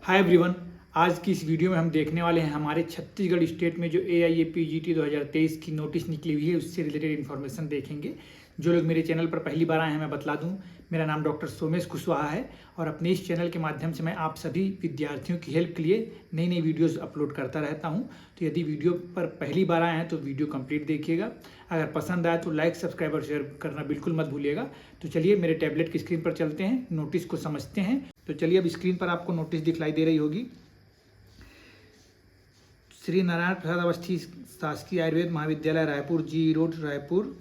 Hi everyone. आज की इस वीडियो में हम देखने वाले हैं हमारे छत्तीसगढ़ स्टेट में जो AIAPGT 2023 की नोटिस निकली हुई है उससे रिलेटेड इन्फॉर्मेशन देखेंगे। जो लोग मेरे चैनल पर पहली बार आए हैं मैं बतला दूं, मेरा नाम डॉक्टर सोमेश कुशवाहा है और अपने इस चैनल के माध्यम से मैं आप सभी विद्यार्थियों की हेल्प के लिए नई नई वीडियोज़ अपलोड करता रहता हूँ। तो यदि वीडियो पर पहली बार आए हैं तो वीडियो कंप्लीट देखिएगा। अगर पसंद आए तो लाइक, सब्सक्राइब और शेयर करना बिल्कुल मत भूलिएगा। तो चलिए मेरे टैबलेट की स्क्रीन पर चलते हैं, नोटिस को समझते हैं। तो चलिए अब स्क्रीन पर आपको नोटिस दिखलाई दे रही होगी। श्री नारायण प्रसाद अवस्थी शासकीय आयुर्वेद महाविद्यालय रायपुर, जी रोड, रायपुर,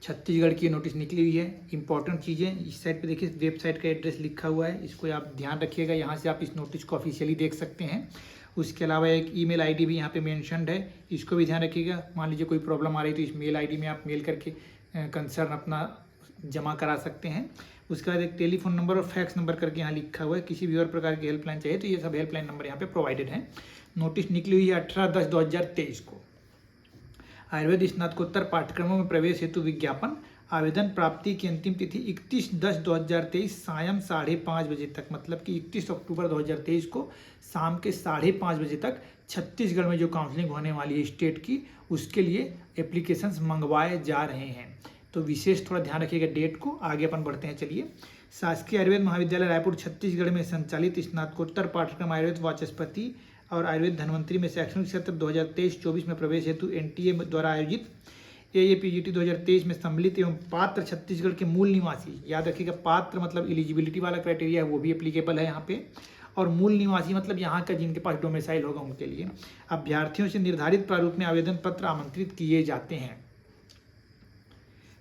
छत्तीसगढ़ की नोटिस निकली हुई है। इंपॉर्टेंट चीज़ें इस साइड पे देखिए, वेबसाइट का एड्रेस लिखा हुआ है, इसको आप ध्यान रखिएगा। यहाँ से आप इस नोटिस को ऑफिशियली देख सकते हैं। उसके अलावा एक ईमेल आईडी भी यहाँ पे मेंशन्ड है, इसको भी ध्यान रखिएगा। मान लीजिए कोई प्रॉब्लम आ रही तो इस मेल आईडी में आप मेल करके कंसर्न अपना जमा करा सकते हैं। उसके बाद एक टेलीफोन नंबर और फैक्स नंबर करके यहाँ लिखा हुआ है। किसी भी और प्रकार की हेल्पलाइन चाहिए तो ये सब हेल्पलाइन नंबर यहाँ पे प्रोवाइडेड है। नोटिस निकली हुई है 18/10/2023 को। आयुर्वेद स्नातकोत्तर पाठ्यक्रमों में प्रवेश हेतु विज्ञापन। आवेदन प्राप्ति की अंतिम तिथि 31/10/2023 सायं 5:30 बजे तक, मतलब कि 31 अक्टूबर 2023 को शाम के 5:30 बजे तक छत्तीसगढ़ में जो काउंसलिंग होने वाली है स्टेट की, उसके लिए एप्लीकेशंस मंगवाए जा रहे हैं। तो विशेष थोड़ा ध्यान रखिएगा डेट को। आगे अपन बढ़ते हैं। चलिए, शासकीय आयुर्वेद महाविद्यालय रायपुर छत्तीसगढ़ में संचालित स्नातकोत्तर पाठ्यक्रम आयुर्वेद वाचस्पति और आयुर्वेद धन्वंतरी में शैक्षणिक सत्र 2023-24 में प्रवेश हेतु NTA द्वारा आयोजित AIAPGT 2023 में सम्मिलित एवं पात्र छत्तीसगढ़ के मूल निवासी, याद रखिएगा पात्र मतलब एलिजिबिलिटी वाला क्राइटेरिया है वो भी एप्लीकेबल है यहाँ पे, और मूल निवासी मतलब यहाँ का जिनके पास डोमिसाइल होगा उनके लिए अभ्यर्थियों से निर्धारित प्रारूप में आवेदन पत्र आमंत्रित किए जाते हैं।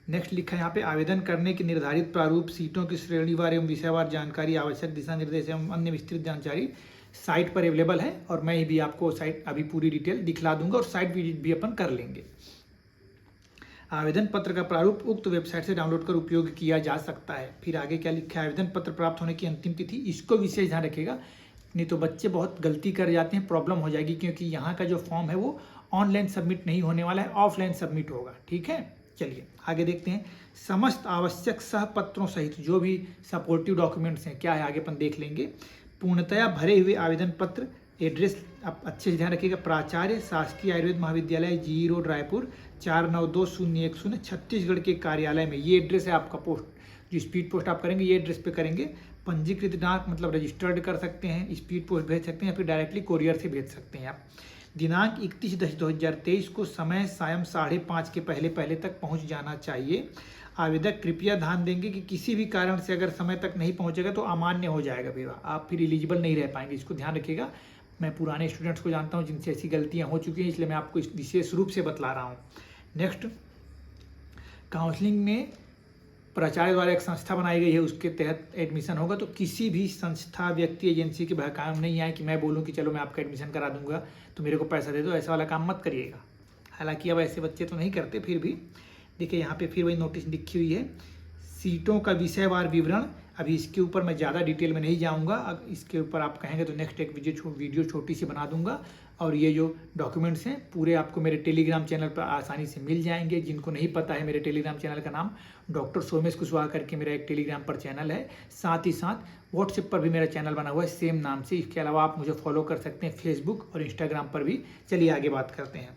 नेक्स्ट लिखा है यहाँ पे, आवेदन करने के निर्धारित प्रारूप, सीटों की श्रेणीवार एवं विषयवार जानकारी, आवश्यक दिशा निर्देश एवं अन्य विस्तृत जानकारी साइट पर अवेलेबल है। और मैं भी आपको साइट अभी पूरी डिटेल दिखला दूंगा और साइट विजिट भी अपन कर लेंगे। आवेदन पत्र का प्रारूप उक्त वेबसाइट से डाउनलोड कर उपयोग किया जा सकता है। फिर आगे क्या लिखा है, आवेदन पत्र प्राप्त होने की अंतिम तिथि, इसको विशेष ध्यान रखिएगा, नहीं तो बच्चे बहुत गलती कर जाते हैं, प्रॉब्लम हो जाएगी, क्योंकि यहाँ का जो फॉर्म है वो ऑनलाइन सबमिट नहीं होने वाला है, ऑफलाइन सबमिट होगा। ठीक है, चलिए आगे देखते हैं। समस्त आवश्यक सहपत्रों सहित जो भी सपोर्टिव डॉक्यूमेंट्स हैं क्या है आगे अपन देख लेंगे। पूर्णतया भरे हुए आवेदन पत्र, एड्रेस आप अच्छे से ध्यान रखिएगा, प्राचार्य शासकीय आयुर्वेद महाविद्यालय, जी रोड, रायपुर 492010 छत्तीसगढ़ के कार्यालय में। ये एड्रेस है आपका। पोस्ट जो स्पीड पोस्ट आप करेंगे ये एड्रेस पे करेंगे। पंजीकृत डाक मतलब रजिस्टर्ड कर सकते हैं, स्पीड पोस्ट भेज सकते हैं या फिर डायरेक्टली कोरियर से भेज सकते हैं आप। दिनांक 31/10/2023 को समय सायं 5:30 के पहले तक पहुंच जाना चाहिए। आवेदक कृपया ध्यान देंगे कि किसी भी कारण से अगर समय तक नहीं पहुंचेगा तो अमान्य हो जाएगा, फिर आप फिर एलिजिबल नहीं रह पाएंगे। इसको ध्यान रखिएगा। मैं पुराने स्टूडेंट्स को जानता हूं जिनसे ऐसी गलतियां हो चुकी हैं, इसलिए मैं आपको इस विशेष रूप से बतला रहा हूं। नेक्स्ट, काउंसलिंग में प्राचार्य द्वारा एक संस्था बनाई गई है, उसके तहत एडमिशन होगा। तो किसी भी संस्था, व्यक्ति, एजेंसी के बहकाम नहीं आए कि मैं बोलूँ कि चलो मैं आपका एडमिशन करा दूंगा तो मेरे को पैसा दे दो, ऐसा वाला काम मत करिएगा। हालांकि अब ऐसे बच्चे तो नहीं करते, फिर भी देखिए यहाँ पे फिर वही नोटिस लिखी हुई है। सीटों का विषयवार विवरण, अभी इसके ऊपर मैं ज़्यादा डिटेल में नहीं जाऊँगा। अब इसके ऊपर आप कहेंगे तो नेक्स्ट एक वीडियो छोटी सी बना दूंगा। और ये जो डॉक्यूमेंट्स हैं पूरे आपको मेरे टेलीग्राम चैनल पर आसानी से मिल जाएंगे। जिनको नहीं पता है, मेरे टेलीग्राम चैनल का नाम डॉक्टर सोमेश कुशवाहा करके मेरा एक टेलीग्राम पर चैनल है। साथ ही साथ व्हाट्सएप पर भी मेरा चैनल बना हुआ है सेम नाम से। इसके अलावा आप मुझे फॉलो कर सकते हैं फेसबुक और इंस्टाग्राम पर भी। चलिए आगे बात करते हैं।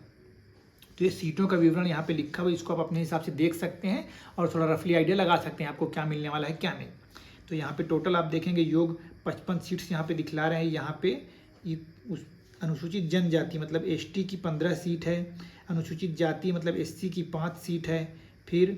तो ये सीटों का विवरण यहाँ पे लिखा हुआ है, इसको आप अपने हिसाब से देख सकते हैं और थोड़ा रफली आइडिया लगा सकते हैं आपको क्या मिलने वाला है क्या नहीं। तो यहाँ पे टोटल आप देखेंगे योग 55 सीट्स यहाँ पे दिखला रहे हैं। यहाँ पे उस अनुसूचित जनजाति मतलब ST की 15 सीट है, अनुसूचित जाति मतलब SC की 5 सीट है, फिर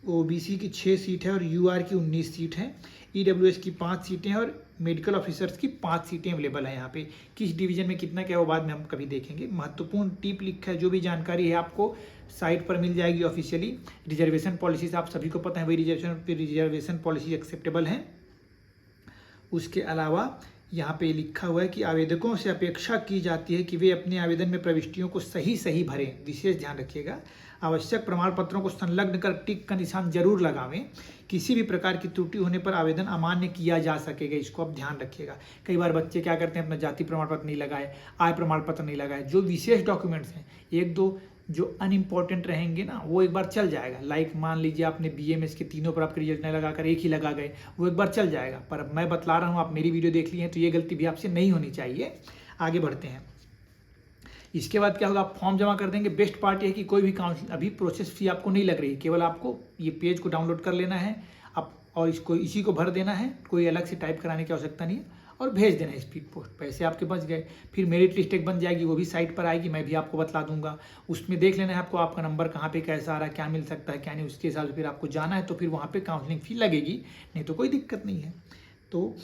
OBC की 6 सीट है और UR की 19 सीट है, EWS की 5 सीटें हैं और मेडिकल ऑफिसर्स की 5 सीटें अवेलेबल है। यहाँ पे किस डिवीजन में कितना क्या वो बाद में हम कभी देखेंगे। महत्वपूर्ण टिप लिखा है, जो भी जानकारी है आपको साइट पर मिल जाएगी ऑफिशियली। रिजर्वेशन पॉलिसीज आप सभी को पता है, वही रिजर्वेशन पॉलिसी एक्सेप्टेबल है। उसके अलावा यहाँ पे लिखा हुआ है कि आवेदकों से अपेक्षा की जाती है कि वे अपने आवेदन में प्रविष्टियों को सही भरें। विशेष ध्यान रखिएगा, आवश्यक प्रमाण पत्रों को संलग्न कर टिक का निशान जरूर लगावें। किसी भी प्रकार की त्रुटि होने पर आवेदन अमान्य किया जा सकेगा, इसको आप ध्यान रखिएगा। कई बार बच्चे क्या करते हैं, अपना जाति प्रमाण पत्र नहीं लगाए, आय प्रमाण पत्र नहीं लगाए, जो विशेष डॉक्यूमेंट्स हैं 1-2 जो अनइम्पॉर्टेंट रहेंगे ना वो एक बार चल जाएगा। लाइक मान लीजिए आपने BMS के तीनों पर आपके रिजल्ट नहीं लगाकर एक ही लगा गए, वो एक बार चल जाएगा। पर अब मैं बतला रहा हूँ, आप मेरी वीडियो देख ली हैं तो ये गलती भी आपसे नहीं होनी चाहिए। आगे बढ़ते हैं। इसके बाद क्या होगा, आप फॉर्म जमा कर देंगे। बेस्ट पार्ट ये है कि कोई भी काउंसिल अभी प्रोसेस फी आपको नहीं लग रही, केवल आपको ये पेज को डाउनलोड कर लेना है आप और इसी को भर देना है, कोई अलग से टाइप कराने की आवश्यकता नहीं है, और भेज देना है स्पीड पोस्ट। पैसे आपके बच गए। फिर मेरिट लिस्ट एक बन जाएगी, वो भी साइट पर आएगी, मैं भी आपको बतला दूंगा। उसमें देख लेना है आपको आपका नंबर कहाँ पे कैसा आ रहा है, क्या मिल सकता है क्या नहीं, उसके हिसाब से फिर आपको जाना है तो फिर वहाँ पे काउंसलिंग फी लगेगी, नहीं तो कोई दिक्कत नहीं है। तो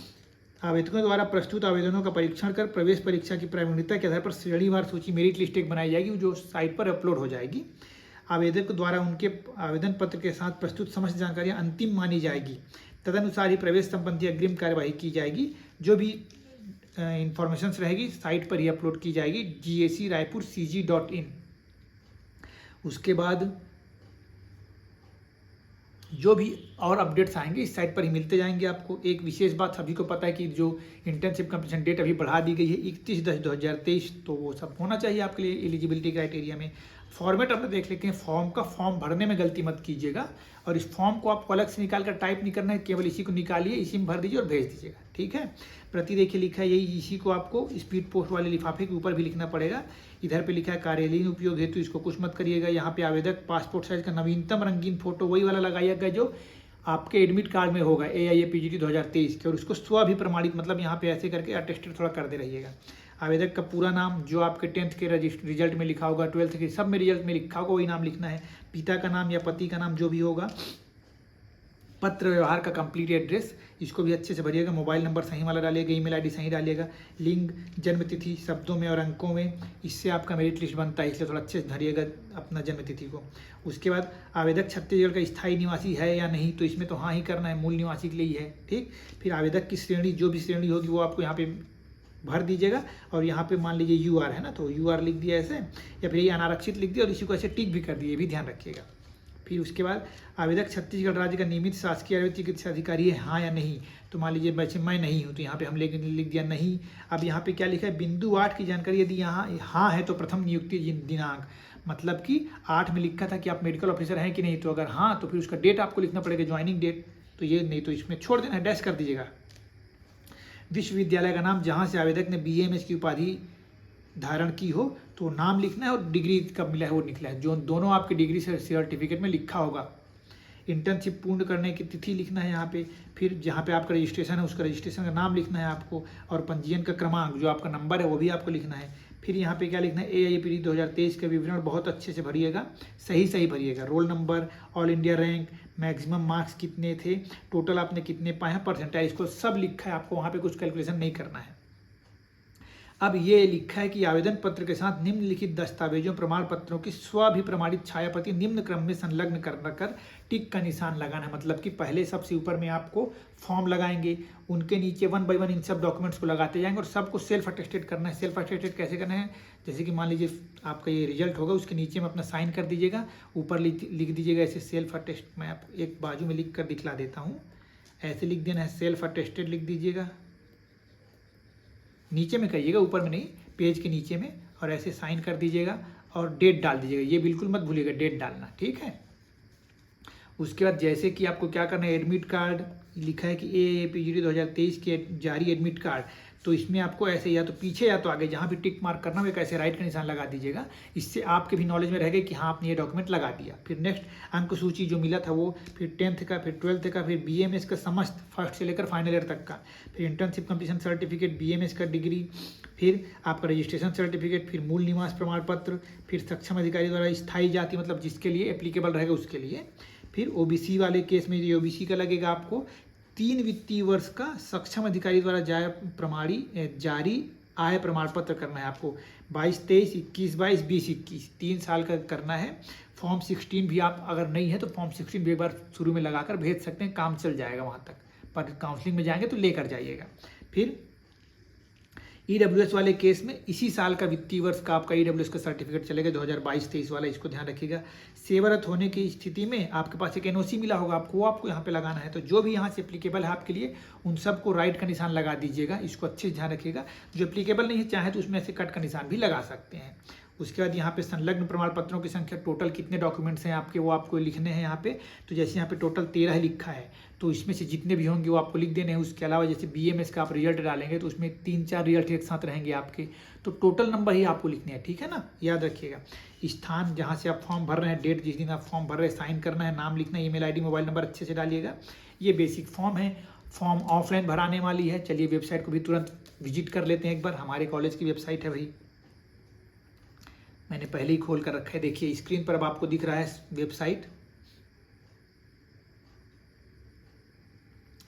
आवेदकों द्वारा प्रस्तुत आवेदनों का परीक्षण कर प्रवेश परीक्षा की प्राथमिकता के आधार पर श्रेणीवार सूची मेरिट लिस्ट एक बनाई जाएगी, जो साइट पर अपलोड हो जाएगी। आवेदक द्वारा उनके आवेदन पत्र के साथ प्रस्तुत समस्त जानकारियां अंतिम मानी जाएगी। तदनुसार ही प्रवेश संबंधी अग्रिम कार्यवाही की जाएगी। जो भी इंफॉर्मेशंस रहेगी साइट पर ही अपलोड की जाएगी, GAC-Raipur-CG.in। उसके बाद जो भी और अपडेट्स आएंगे इस साइट पर ही मिलते जाएंगे आपको। एक विशेष बात सभी को पता है कि जो इंटर्नशिप कंप्लीशन डेट अभी बढ़ा दी गई है 31/10/2023, तो वो सब होना चाहिए आपके लिए एलिजिबिलिटी क्राइटेरिया में। फॉर्मेट अपने देख लेते हैं। फॉर्म का फॉर्म भरने में गलती मत कीजिएगा, और इस फॉर्म को आपको अलग से निकाल कर टाइप नहीं करना है, केवल इसी को निकालिए, इसी में भर दीजिए और भेज दीजिएगा, ठीक है। प्रति देखिए लिखा है यही, इसी को आपको स्पीड पोस्ट वाले लिफाफे के ऊपर भी लिखना पड़ेगा। इधर पे लिखा है कार्यालयीन उपयोग हेतु, इसको कुछ मत करिएगा। यहाँ पे आवेदक पासपोर्ट साइज का नवीनतम रंगीन फोटो वही वाला लगाइएगा जो आपके एडमिट कार्ड में होगा AIA-PGT 2023 के, और उसको स्वअभिप्रमाणित, मतलब यहाँ पे ऐसे करके अटेस्टेड थोड़ा कर दे रहिएगा। आवेदक का पूरा नाम जो आपके 10th के रिजल्ट में लिखा होगा, 12th के सब में रिजल्ट में लिखा होगा वही नाम लिखना है। पिता का नाम या पति का नाम जो भी होगा। पत्र व्यवहार का कंप्लीट एड्रेस, इसको भी अच्छे से भरिएगा। मोबाइल नंबर सही वाला डालिएगा, ईमेल आईडी सही डालिएगा। लिंग, जन्मतिथि शब्दों में और अंकों में, इससे आपका मेरिट लिस्ट बनता है, इसलिए थोड़ा अच्छे से भरिएगा अपना जन्मतिथि को। उसके बाद आवेदक छत्तीसगढ़ का स्थायी निवासी है या नहीं, तो इसमें तो हाँ ही करना है, मूल निवासी के लिए ही है, ठीक। फिर आवेदक की श्रेणी, जो भी श्रेणी होगी वो आपको यहाँ पे भर दीजिएगा। और यहाँ पे मान लीजिए UR है ना, तो UR लिख दिया ऐसे, या फिर ये अनारक्षित लिख दिया और इसी को ऐसे टिक भी कर दिए, ये भी ध्यान रखिएगा। फिर उसके बाद आवेदक छत्तीसगढ़ राज्य का नियमित शासकीय आयुर्वेद चिकित्सा अधिकारी है हाँ या नहीं, तो मान लीजिए वैसे मैं नहीं हूँ तो यहाँ पे हम लिख दिया नहीं। अब यहाँ पे क्या लिखा है, बिंदु 8 की जानकारी, यदि यहाँ हाँ है तो प्रथम नियुक्ति दिनांक, मतलब कि 8 में लिखा था कि आप मेडिकल ऑफिसर हैं कि नहीं, तो अगर हाँ तो फिर उसका डेट आपको लिखना पड़ेगा, ज्वाइनिंग डेट, तो ये नहीं तो इसमें छोड़ देना है, डैश कर दीजिएगा। विश्वविद्यालय का नाम जहाँ से आवेदक ने BMS की उपाधि धारण की हो तो नाम लिखना है, और डिग्री कब मिला है वो निकला है, जो दोनों आपकी डिग्री सर्टिफिकेट में लिखा होगा। इंटर्नशिप पूर्ण करने की तिथि लिखना है यहाँ पे। फिर जहाँ पे आपका रजिस्ट्रेशन है उसका रजिस्ट्रेशन का नाम लिखना है आपको, और पंजीयन का क्रमांक जो आपका नंबर है वो भी आपको लिखना है। फिर यहाँ पे क्या लिखना है, AIA-PGT 2023 का विवरण बहुत अच्छे से भरिएगा, सही भरिएगा। Roll number, all India rank, maximum marks कितने थे, टोटल आपने कितने पाए हैं, परसेंटाइज को सब लिखा है, आपको वहाँ पे कुछ कैलकुलेशन नहीं करना है। अब ये लिखा है कि आवेदन पत्र के साथ निम्नलिखित दस्तावेजों प्रमाण पत्रों की स्वाभिप्रमाणित छायाप्रति निम्न क्रम में संलग्न कर टिक का निशान लगाना है। मतलब कि पहले सबसे ऊपर में आपको फॉर्म लगाएंगे, उनके नीचे 1 by 1 इन सब डॉक्यूमेंट्स को लगाते जाएंगे, और सबको सेल्फ अटेस्टेड करना है। सेल्फ अटेस्टेड कैसे करना है, जैसे कि मान लीजिए आपका ये रिजल्ट होगा, उसके नीचे में अपना साइन कर दीजिएगा, ऊपर लिख दीजिएगा ऐसे सेल्फ अटेस्ट। मैं आप एक बाजू में लिख कर दिखला देता हूँ, ऐसे लिख देना है, सेल्फ अटेस्टेड लिख दीजिएगा, नीचे में करिएगा, ऊपर में नहीं, पेज के नीचे में, और ऐसे साइन कर दीजिएगा और डेट डाल दीजिएगा, ये बिल्कुल मत भूलिएगा डेट डालना, ठीक है। उसके बाद जैसे कि आपको क्या करना है, एडमिट कार्ड लिखा है कि AIA-PGT 2023 के जारी एडमिट कार्ड, तो इसमें आपको ऐसे या तो पीछे या तो आगे जहाँ भी टिक मार्क करना हो एक ऐसे राइट का निशान लगा दीजिएगा, इससे आपके भी नॉलेज में रहेगा कि हाँ आपने ये डॉक्यूमेंट लगा दिया। फिर नेक्स्ट अंक सूची जो मिला था वो, फिर 10th का, फिर 12th का, फिर BMS का समस्त फर्स्ट से लेकर फाइनल ईयर तक का, फिर इंटर्नशिप कंप्लीशन सर्टिफिकेट, BMS का डिग्री, फिर आपका रजिस्ट्रेशन सर्टिफिकेट, फिर मूल निवास प्रमाण पत्र, फिर सक्षम अधिकारी द्वारा स्थायी जाति, मतलब जिसके लिए एप्लीकेबल रहेगा उसके लिए, फिर OBC वाले केस में ये OBC का लगेगा आपको 3 वित्तीय वर्ष का सक्षम अधिकारी द्वारा जारी आय प्रमाण पत्र करना है आपको, 22-23, 21-22, 20-21, 3 साल का करना है। फॉर्म 16 भी आप अगर नहीं है तो फॉर्म 16 भी एक बार शुरू में लगाकर भेज सकते हैं, काम चल जाएगा वहाँ तक, पर काउंसलिंग में जाएंगे तो लेकर जाइएगा। फिर EWS वाले केस में इसी साल का वित्तीय वर्ष का आपका EWS का सर्टिफिकेट चलेगा, 2022-23 वाला, इसको ध्यान रखिएगा। सेवारत होने की स्थिति में आपके पास एक NOC मिला होगा आपको, वो आपको यहाँ पे लगाना है, तो जो भी यहाँ से एप्लीकेबल है आपके लिए उन सबको राइट का निशान लगा दीजिएगा, इसको अच्छे से ध्यान रखिएगा। जो एप्लीकेबल नहीं है चाहे तो उसमें ऐसे कट का निशान भी लगा सकते हैं। उसके बाद यहाँ पे संलग्न प्रमाण पत्रों की संख्या, टोटल कितने डॉक्यूमेंट्स हैं आपके वो आपको लिखने हैं यहाँ पे। तो जैसे यहाँ पे टोटल 13 लिखा है, तो इसमें से जितने भी होंगे वो आपको लिख देने हैं। उसके अलावा जैसे BMS का आप रिजल्ट डालेंगे तो उसमें 3-4 रिजल्ट एक साथ रहेंगे आपके, तो टोटल नंबर ही आपको लिखने हैं, ठीक है ना, याद रखिएगा। स्थान जहाँ से आप फॉर्म भर रहे हैं, डेट जिस दिन आप फॉर्म भर रहे हैं, साइन करना है, नाम लिखना है, ईमेल ID मोबाइल नंबर अच्छे से डालिएगा। ये बेसिक फॉर्म है। फॉर्म ऑफलाइन भराने वाली है। चलिए वेबसाइट को भी तुरंत विजिट कर लेते हैं एक बार। हमारे कॉलेज की वेबसाइट है भाई, मैंने पहले ही खोल कर रखा है। देखिए स्क्रीन पर अब आपको दिख रहा है website,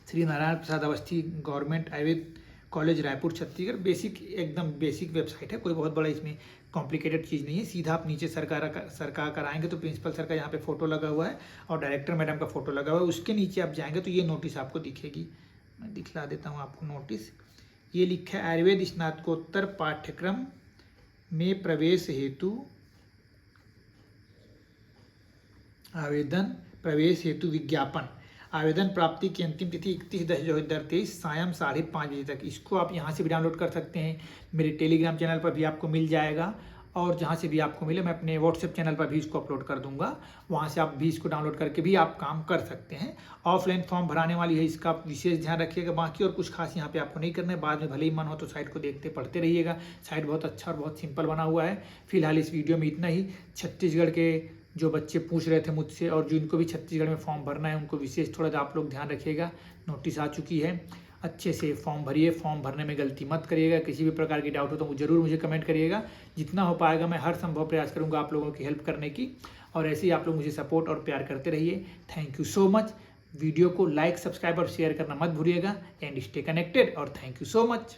Shri Narayan Prasad Awasthi government Ayurved college Raipur Chhattisgarh. Basic, एकदम बेसिक वेबसाइट है, कोई बहुत बड़ा इसमें कॉम्प्लिकेटेड चीज़ नहीं है। सीधा आप नीचे सरकार कर आएंगे तो प्रिंसिपल सर का यहाँ पे फोटो लगा हुआ है और डायरेक्टर मैडम का फोटो लगा हुआ है। उसके नीचे आप जाएंगे तो ये नोटिस आपको दिखेगी, मैं दिखला देता हूँ आपको नोटिस। ये लिखा है आयुर्वेद स्नातकोत्तर पाठ्यक्रम में प्रवेश हेतु आवेदन, प्रवेश हेतु विज्ञापन। आवेदन प्राप्ति की अंतिम तिथि 31/10/2023 सायं 5:30 बजे तक। इसको आप यहाँ से भी डाउनलोड कर सकते हैं, मेरे टेलीग्राम चैनल पर भी आपको मिल जाएगा, और जहाँ से भी आपको मिले मैं अपने व्हाट्सएप चैनल पर भी इसको अपलोड कर दूंगा। वहाँ से आप भी इसको डाउनलोड करके भी आप काम कर सकते हैं। ऑफलाइन फॉर्म भराने वाली है, इसका आप विशेष ध्यान रखिएगा। बाकी और कुछ खास यहाँ पे आपको नहीं करना है। बाद में भले ही मन हो तो साइट को देखते पढ़ते रहिएगा। साइट बहुत अच्छा और बहुत सिंपल बना हुआ है। फिलहाल इस वीडियो में इतना ही। छत्तीसगढ़ के जो बच्चे पूछ रहे थे मुझसे और जिनको भी छत्तीसगढ़ में फॉर्म भरना है उनको विशेष थोड़ा सा आप लोग ध्यान रखिएगा। नोटिस आ चुकी है, अच्छे से फॉर्म भरिए। फॉर्म भरने में गलती मत करिएगा। किसी भी प्रकार की डाउट हो तो जरूर मुझे कमेंट करिएगा। जितना हो पाएगा मैं हर संभव प्रयास करूंगा आप लोगों की हेल्प करने की, और ऐसे ही आप लोग मुझे सपोर्ट और प्यार करते रहिए। Thank you so much. Video को लाइक, सब्सक्राइब और शेयर करना मत भूलिएगा। एंड स्टे कनेक्टेड और थैंक यू सो मच।